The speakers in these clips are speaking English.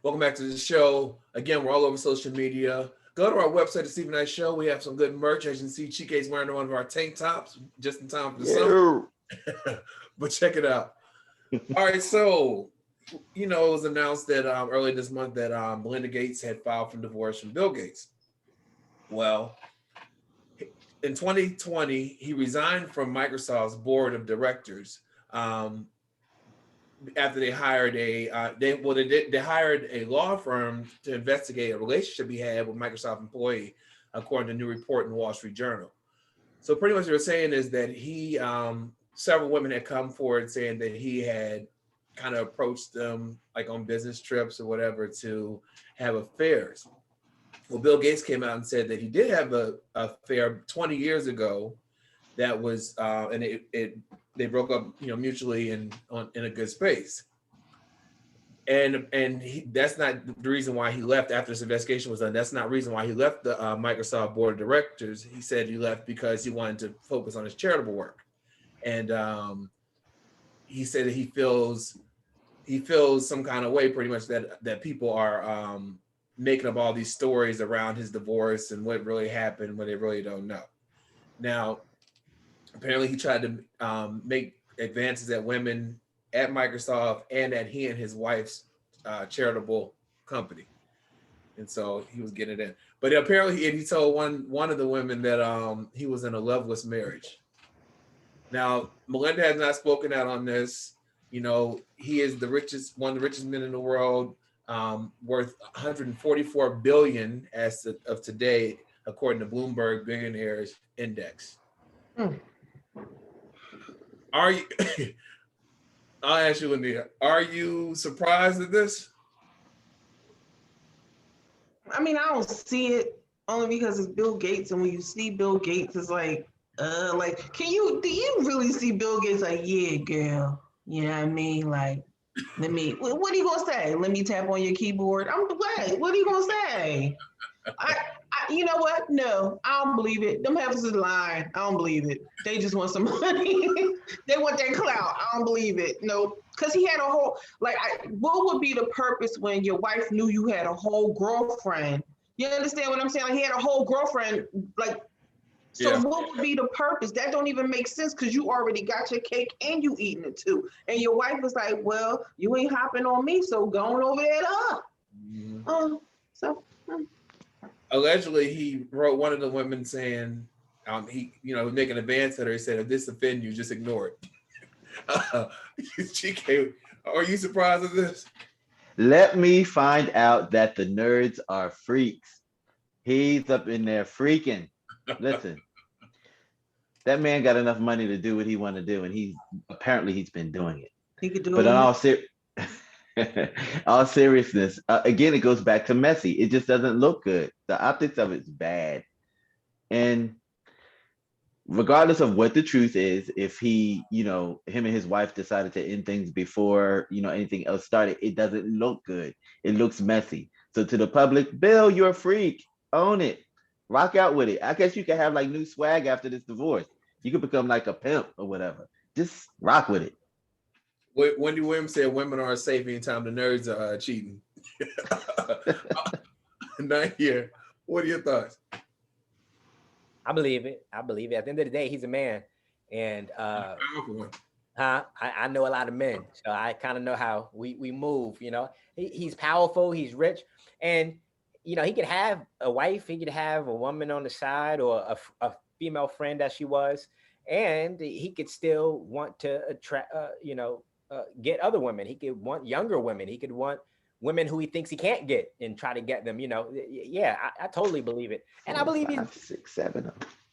Welcome back to the show. Again, we're all over social media. Go to our website, The Stephen Knight Show. We have some good merch. As you can see, Chike's wearing one of our tank tops just in time for the summer. But check it out. All right, so, it was announced that earlier this month that Melinda Gates had filed for divorce from Bill Gates. Well, in 2020, he resigned from Microsoft's board of directors after they hired they hired a law firm to investigate a relationship he had with a Microsoft employee, according to a new report in the Wall Street Journal. So pretty much what they're saying is that he, several women had come forward saying that he had kind of approached them like on business trips or whatever to have affairs. Well, Bill Gates came out and said that he did have an affair 20 years ago that was, and they broke up, mutually in a good space. And that's not the reason why he left after this investigation was done. That's not the reason why he left the Microsoft board of directors. He said he left because he wanted to focus on his charitable work. And he said that he feels some kind of way pretty much that people are making up all these stories around his divorce and what really happened when they really don't know. Now, apparently he tried to make advances at women at Microsoft and at he and his wife's charitable company. And so he was getting it in. But apparently he told one of the women that he was in a loveless marriage. Now, Melinda has not spoken out on this. He is one of the richest men in the world, worth 144 billion as of today, according to Bloomberg Billionaires Index. Are you? I'll ask you, Lynia. Are you surprised at this? I mean, I don't see it only because it's Bill Gates, and when you see Bill Gates, it's like, do you really see Bill Gates like, yeah, girl, you know what I mean? Like, what are you gonna say? Let me tap on your keyboard. What are you gonna say? You know what? No, I don't believe it. Them heifers is lying. I don't believe it. They just want some money. They want that clout. I don't believe it. No, because he had a whole, what would be the purpose when your wife knew you had a whole girlfriend? You understand what I'm saying? Like, he had a whole girlfriend, What would be the purpose? That don't even make sense because you already got your cake and you eating it too. And your wife was like, well, you ain't hopping on me, so going over there to her. Allegedly, he wrote one of the women saying, he making an advance at her. He said, if this offends you, just ignore it. Chike, are you surprised at this? Let me find out that the nerds are freaks. He's up in there freaking. Listen, that man got enough money to do what he want to do, and he's been doing it. He could do but it. all seriousness, again, it goes back to messy. It just doesn't look good. The optics of it's bad. And regardless of what the truth is, if he, him and his wife decided to end things before, anything else started, it doesn't look good. It looks messy. So to the public, Bill, you're a freak. Own it. Rock out with it. I guess you can have new swag after this divorce. You could become like a pimp or whatever. Just rock with it. Wendy Williams said women are safe anytime the nerds are cheating. Nayyir, what are your thoughts? I believe it. At the end of the day, he's a man. And I know a lot of men. So I kind of know how we move, He's powerful, he's rich. And, he could have a wife, he could have a woman on the side or a female friend as she was. And he could still want to attract, get other women. He could want younger women. He could want women who he thinks he can't get and try to get them, Yeah, I totally believe it. And I believe 5, 6, 7.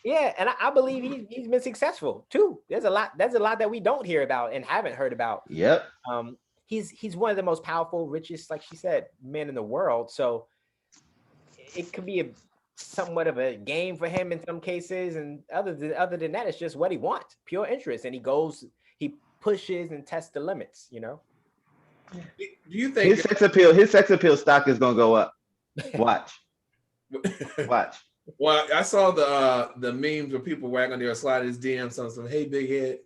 Yeah, and I believe he's been successful too. There's a lot that we don't hear about and haven't heard about. Yep. He's one of the most powerful, richest, like she said, men in the world. So it could be somewhat of a game for him in some cases. And other than that, it's just what he wants, pure interest. And he pushes and tests the limits, Do you think his sex appeal stock is gonna go up? Watch. Well, I saw the memes where people were on there sliding his DMs on some, hey, big head.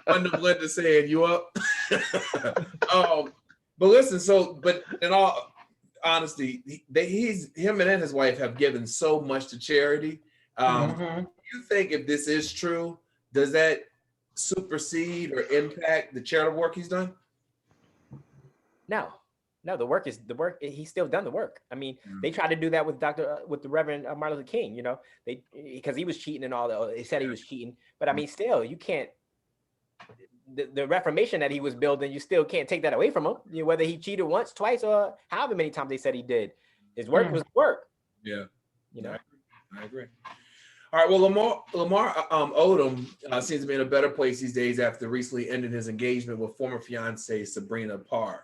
One of Linda saying, you up? But listen, but in all honesty, him and his wife have given so much to charity. You think if this is true, does that supersede or impact the charitable work he's done? No, the work. He's still done the work. I mean, they tried to do that with with the Reverend Martin Luther King. You know, because he was cheating and all that. They said he was cheating, but I mean, still, you can't. The reformation that he was building, you still can't take that away from him. You know, whether he cheated once, twice, or however many times they said he did, his work was work. Yeah, you know. I agree. All right. Well, Lamar Odom seems to be in a better place these days after recently ending his engagement with former fiancée Sabrina Parr.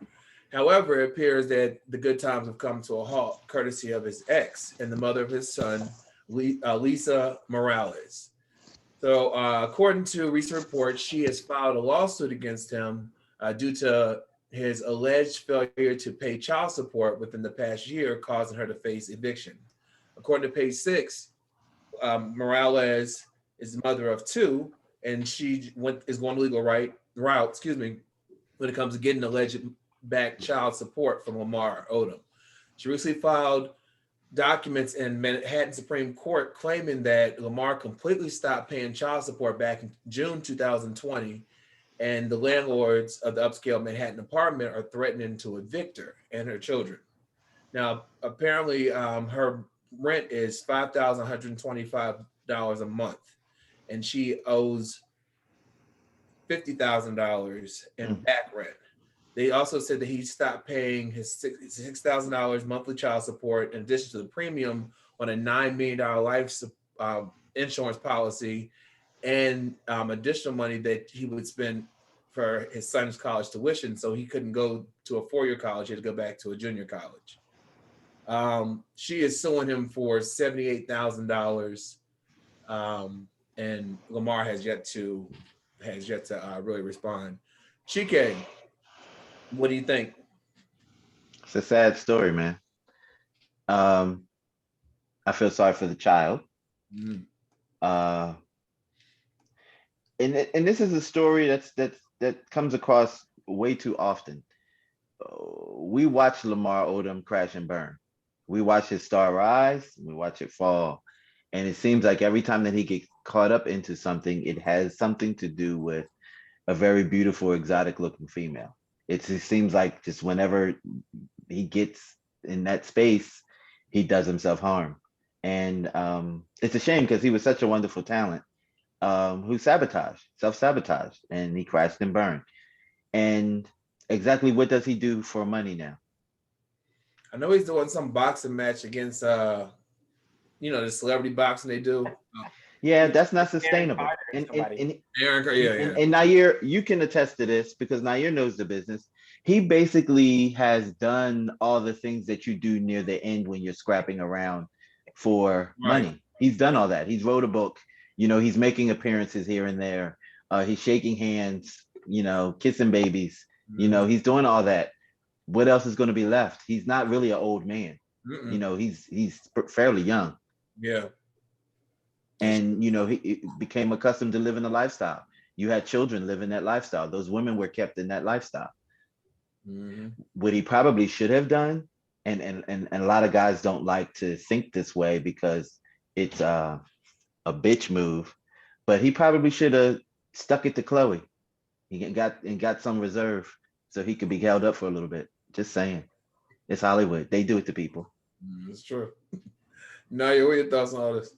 However, it appears that the good times have come to a halt, courtesy of his ex and the mother of his son, Lisa Morales. So, according to recent reports, she has filed a lawsuit against him due to his alleged failure to pay child support within the past year, causing her to face eviction. According to page 6, Morales is the mother of 2, and she is going the legal route, when it comes to getting alleged back child support from Lamar Odom. She recently filed documents in Manhattan Supreme Court claiming that Lamar completely stopped paying child support back in June 2020, and the landlords of the upscale Manhattan apartment are threatening to evict her and her children. Now, apparently, her rent is $5,125 a month, and she owes $50,000 in back rent. They also said that he stopped paying his $6,000 monthly child support in addition to the premium on a $9 million life insurance policy and additional money that he would spend for his son's college tuition. So he couldn't go to a 4-year college. He had to go back to a junior college. She is suing him for $78,000, and Lamar has yet to really respond. Chike, what do you think? It's a sad story, man. I feel sorry for the child. And this is a story that comes across way too often. We watch Lamar Odom crash and burn. We watch his star rise, we watch it fall. And it seems like every time that he gets caught up into something, it has something to do with a very beautiful, exotic looking female. It seems like just whenever he gets in that space, he does himself harm. And it's a shame because he was such a wonderful talent who self-sabotaged, and he crashed and burned. And exactly what does he do for money now? I know he's doing some boxing match against, the celebrity boxing they do. Yeah, that's not sustainable. And Nayyir, you can attest to this because Nayyir knows the business. He basically has done all the things that you do near the end when you're scrapping around for money. He's done all that. He's wrote a book. He's making appearances here and there. He's shaking hands, kissing babies. He's doing all that. What else is going to be left? He's not really an old man. He's fairly young. Yeah. And he became accustomed to living a lifestyle. You had children living that lifestyle. Those women were kept in that lifestyle. What he probably should have done, and a lot of guys don't like to think this way because it's a bitch move, but he probably should have stuck it to Chloe. He got some reserve so he could be held up for a little bit. Just saying, it's Hollywood. They do it to people. It's true. Nayyir, what are your thoughts on all this?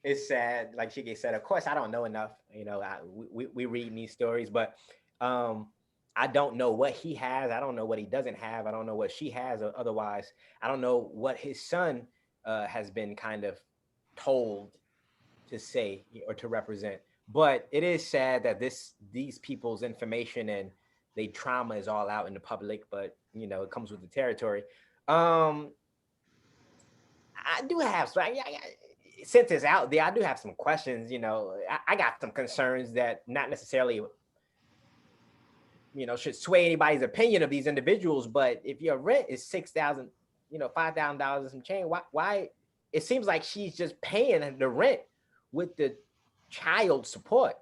It's sad, like Chike said. Of course, I don't know enough. We read these stories, but I don't know what he has. I don't know what he doesn't have. I don't know what she has, or otherwise. I don't know what his son has been kind of told to say or to represent. But it is sad that these people's information and their trauma is all out in the public. But it comes with the territory. I do have some. Since it's out there, I do have some questions. I got some concerns that not necessarily, should sway anybody's opinion of these individuals. But if your rent is $6,000, $5,000 and some change, why? It seems like she's just paying the rent with the child support.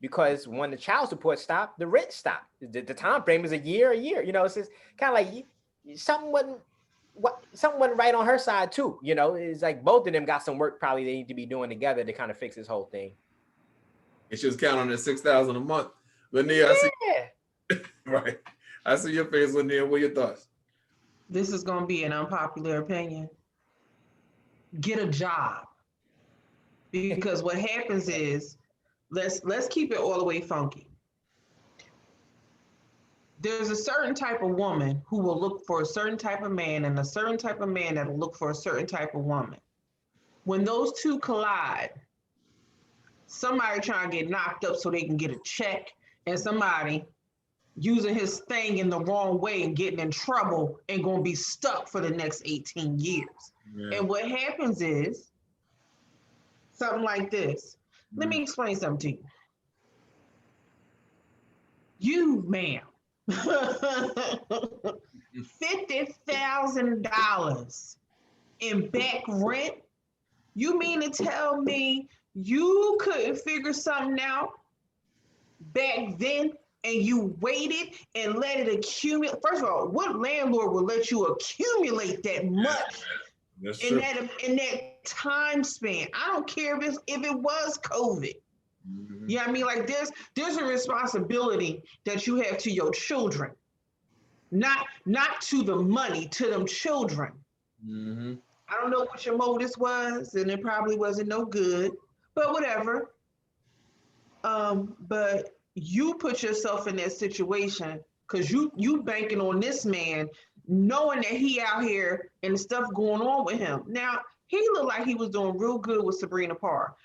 because when the child support stopped, the rent stopped. The time frame is a year. You know, it's just kind of like something wasn't right on her side too. You know, it's like both of them got some work probably they need to be doing together to kind of fix this whole thing. And she was counting on that $6,000 a month. Lynia, I see. Right. I see your face, Lynia. What are your thoughts? This is going to be an unpopular opinion. Get a job. Because what happens is, let's keep it all the way funky. There's a certain type of woman who will look for a certain type of man, and a certain type of man that'll look for a certain type of woman. When those two collide, somebody trying to get knocked up so they can get a check, and somebody using his thing in the wrong way and getting in trouble and going to be stuck for the next 18 years. Yeah. And what happens is something like this. Let me explain something to you. You, ma'am, $50,000 in back rent? You mean to tell me you couldn't figure something out back then and you waited and let it accumulate? First of all, what landlord will let you accumulate that much in that time span? I don't care if it was COVID. Mm-hmm. You know what I mean? Like there's a responsibility that you have to your children, not to the money, to them children. Mm-hmm. I don't know what your motives was, and it probably wasn't no good, but whatever. But you put yourself in that situation because you banking on this man, knowing that he out here and the stuff going on with him. Now, he looked like he was doing real good with Sabrina Parr.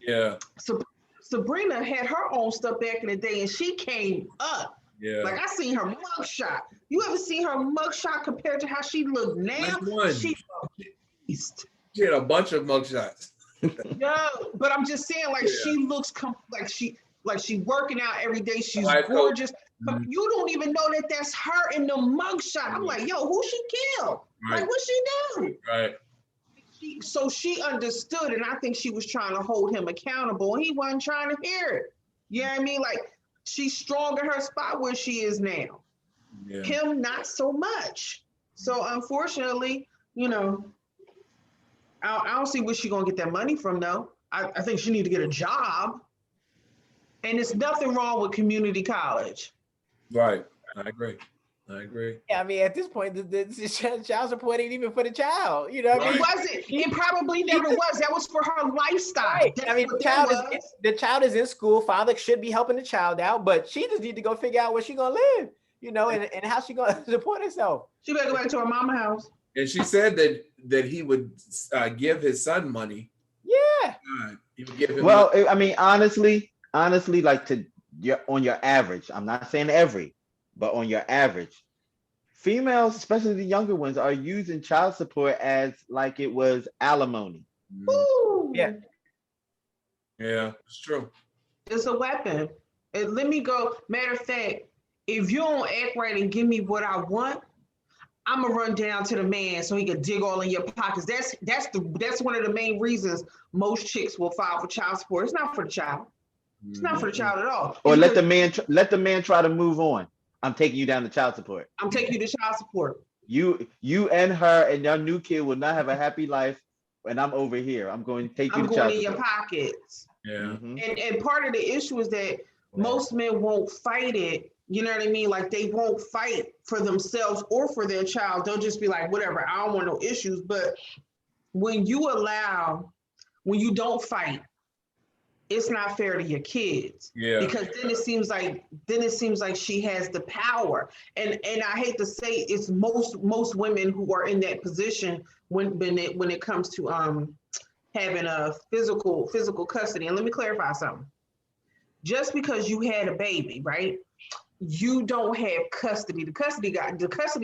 Yeah. So Sabrina had her own stuff back in the day, and she came up. Yeah. Like I seen her mugshot. You ever seen her mugshot compared to how she looked now? She had a bunch of mugshots. No, but I'm just saying, like she looks like she working out every day. She's gorgeous. Mm-hmm. You don't even know that that's her in the mugshot. I'm like, yo, who she killed? Right. Like, what she do? Right. So she understood, and I think she was trying to hold him accountable, and he wasn't trying to hear it. You know what I mean? Like, she's strong in her spot where she is now. Yeah. Him, not so much. So unfortunately, you know, I don't see where she's gonna get that money from, though. I think she need to get a job. And there's nothing wrong with community college. Right. I agree. Yeah, I mean, at this point, the child support ain't even for the child. You know what I mean? It wasn't. It probably never was. That was for her lifestyle. Right. I mean, the child is in school. Father should be helping the child out, but she just need to go figure out where she's gonna live, you know, and how she gonna support herself. She better go back to her mama's house. And she said that he would give his son money. Yeah. He would give him money. I mean, honestly, like on your average, I'm not saying every, but on your average, females, especially the younger ones, are using child support as like it was alimony. Ooh. Yeah. Yeah, it's true. It's a weapon. And let me go. Matter of fact, if you don't act right and give me what I want, I'm gonna run down to the man so he can dig all in your pockets. That's one of the main reasons most chicks will file for child support. It's not for the child. It's not for the child at all. Or let the man try to move on. I'm taking you down to child support. I'm taking you to child support. You and her and your new kid will not have a happy life, and I'm over here. I'm going to take you to child support. I'm going in your pockets. Yeah. Mm-hmm. And part of the issue is that most men won't fight it. You know what I mean? Like they won't fight for themselves or for their child. They'll just be like, whatever, I don't want no issues. But when you don't fight, it's not fair to your kids. Yeah. Because then it seems like she has the power. And I hate to say it's most women who are in that position when it comes to having a physical custody. And let me clarify something. Just because you had a baby, right? You don't have custody. The custody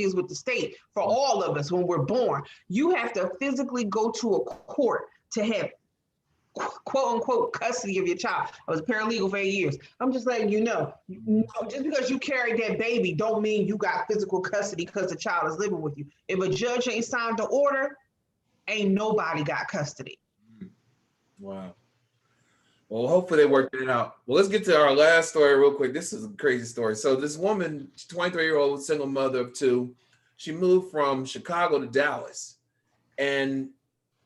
is with the state for all of us when we're born. You have to physically go to a court to have quote unquote custody of your child. I was a paralegal for 8 years. I'm just letting you know, just because you carried that baby don't mean you got physical custody because the child is living with you. If a judge ain't signed the order, ain't nobody got custody. Wow. Well, hopefully they worked it out. Well, let's get to our last story real quick. This is a crazy story. So this woman, 23-year-old single mother of two, she moved from Chicago to Dallas. And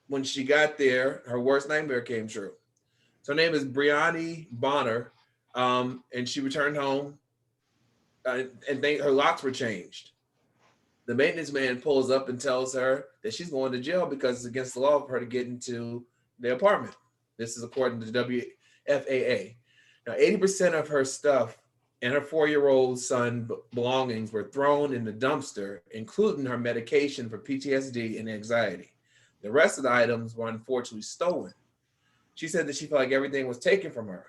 when she got there, her worst nightmare came true. So her name is Brianni Bonner, and she returned home, and her locks were changed. The maintenance man pulls up and tells her that she's going to jail because it's against the law for her to get into the apartment. This is according to the WFAA. Now, 80% of her stuff and her 4-year-old son belongings were thrown in the dumpster, including her medication for PTSD and anxiety. The rest of the items were unfortunately stolen. She said that she felt like everything was taken from her.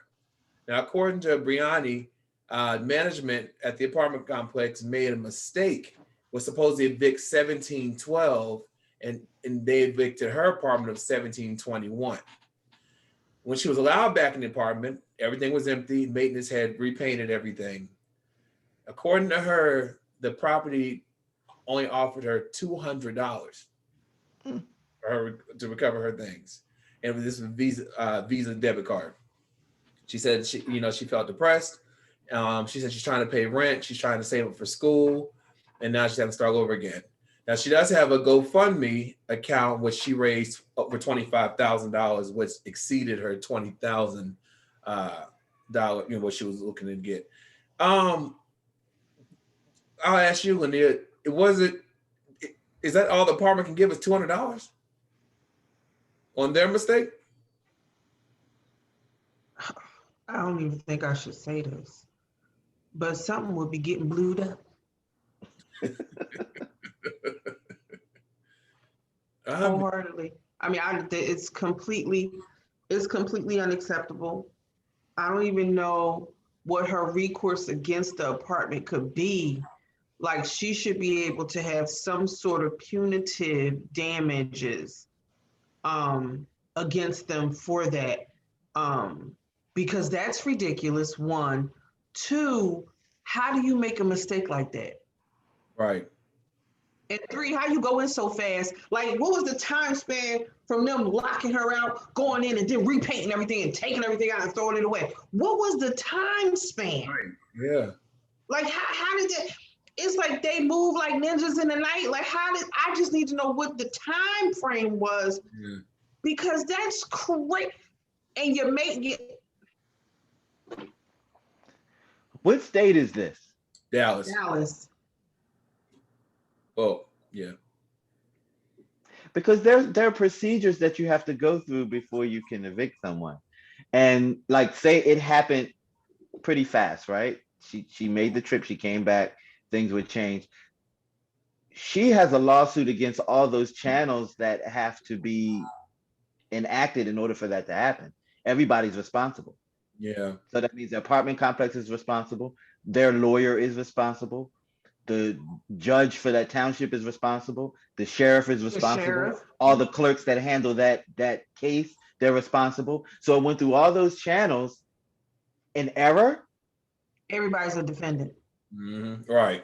Now, according to Brianni, management at the apartment complex made a mistake, was supposed to evict 1712, and they evicted her apartment of 1721. When she was allowed back in the apartment, everything was empty. Maintenance had repainted everything. According to her, the property only offered her $200 for her to recover her things, and this was Visa debit card. She said she felt depressed. She said she's trying to pay rent. She's trying to save up for school, and now she's having to start over again. Now she does have a GoFundMe account, which she raised over $25,000, which exceeded her $20,000 what she was looking to get. I'll ask you, Lynia, is that all the apartment can give us $200 on their mistake? I don't even think I should say this, but something would be getting blued up. Wholeheartedly. I mean, it's completely unacceptable. I don't even know what her recourse against the apartment could be. Like, she should be able to have some sort of punitive damages against them for that. Because that's ridiculous, 1. 2, how do you make a mistake like that? Right. And 3, how you go in so fast? Like, what was the time span from them locking her out, going in and then repainting everything and taking everything out and throwing it away? What was the time span? Right. Yeah. Like, how did that? It's like they move like ninjas in the night. Like, I just need to know what the time frame was, because that's crazy. And you make it. What state is this? Dallas. Oh, yeah. Because there are procedures that you have to go through before you can evict someone. And like, say it happened pretty fast, right? She made the trip, she came back, things would change. She has a lawsuit against all those channels that have to be enacted in order for that to happen. Everybody's responsible. Yeah. So that means the apartment complex is responsible. Their lawyer is responsible. The judge for that township is responsible. The sheriff is responsible. All the clerks that handle that case, they're responsible. So it went through all those channels in error. Everybody's a defendant. Mm-hmm. Right.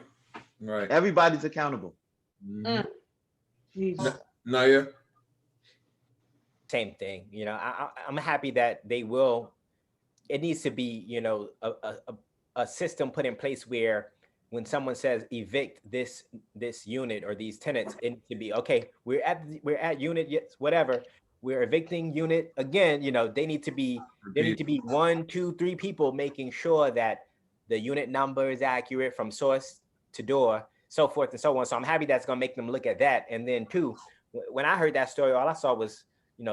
Everybody's accountable. Mm-hmm. Nayyir? Same thing. I'm happy that they will. It needs to be, a system put in place where when someone says evict this unit or these tenants, it needs to be okay. We're at unit, yes, whatever. We're evicting unit again. They need to be 1, 2, 3 people making sure that the unit number is accurate from source to door, so forth and so on. So I'm happy that's gonna make them look at that. And then 2, when I heard that story, all I saw was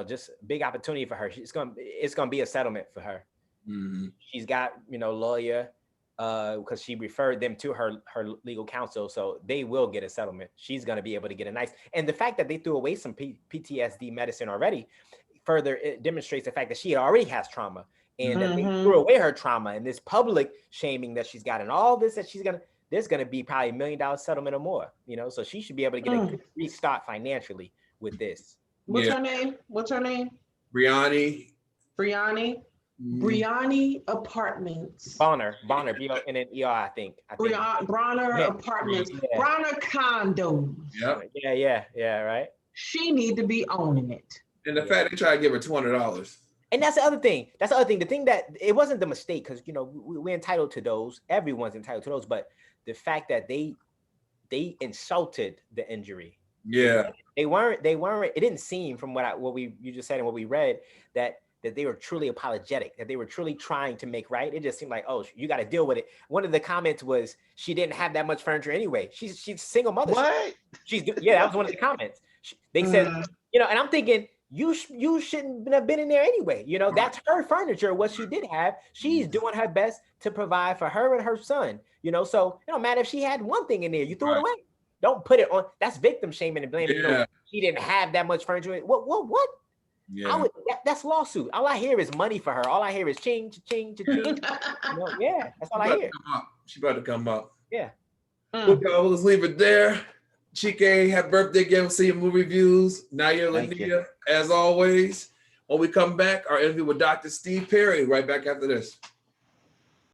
just big opportunity for her. It's gonna be a settlement for her. Mm-hmm. She's got lawyer. Because she referred them to her legal counsel, so they will get a settlement. She's going to be able to get a nice. And the fact that they threw away some PTSD medicine already, further it demonstrates the fact that she already has trauma, and that they threw away her trauma and this public shaming that she's got, and all this that there's going to be probably $1 million settlement or more. So she should be able to get a good restart financially with this. What's her name? Brianni. Brianni Apartments. Bonner, B-O-N-N-E-R, I think. Bronner Apartments. Yeah. Bronner Condos. Yep. Yeah, right. She need to be owning it. And the fact they try to give her $200. And that's the other thing. The thing that it wasn't the mistake, because we're entitled to those. Everyone's entitled to those. But the fact that they insulted the injury. Yeah. They weren't. It didn't seem from you just said and what we read that they were truly apologetic, that they were truly trying to make right. It just seemed like, oh, you got to deal with it. One of the comments was she didn't have that much furniture anyway. She's a single mother. What? That was one of the comments. They said, and I'm thinking, you shouldn't have been in there anyway. That's her furniture, what she did have. She's doing her best to provide for her and her son. So it don't matter if she had one thing in there, you threw it away. Don't put it on. That's victim shaming and blaming. She didn't have that much furniture. What? Yeah. That's lawsuit. All I hear is money for her. All I hear is ching, ching, ching. That's all I hear. She about to come up. Yeah. Okay, let's leave it there. Chike, happy birthday again. We'll see you in movie reviews. Nayyir, Lynia, as always. When we come back, our interview with Dr. Steve Perry, right back after this.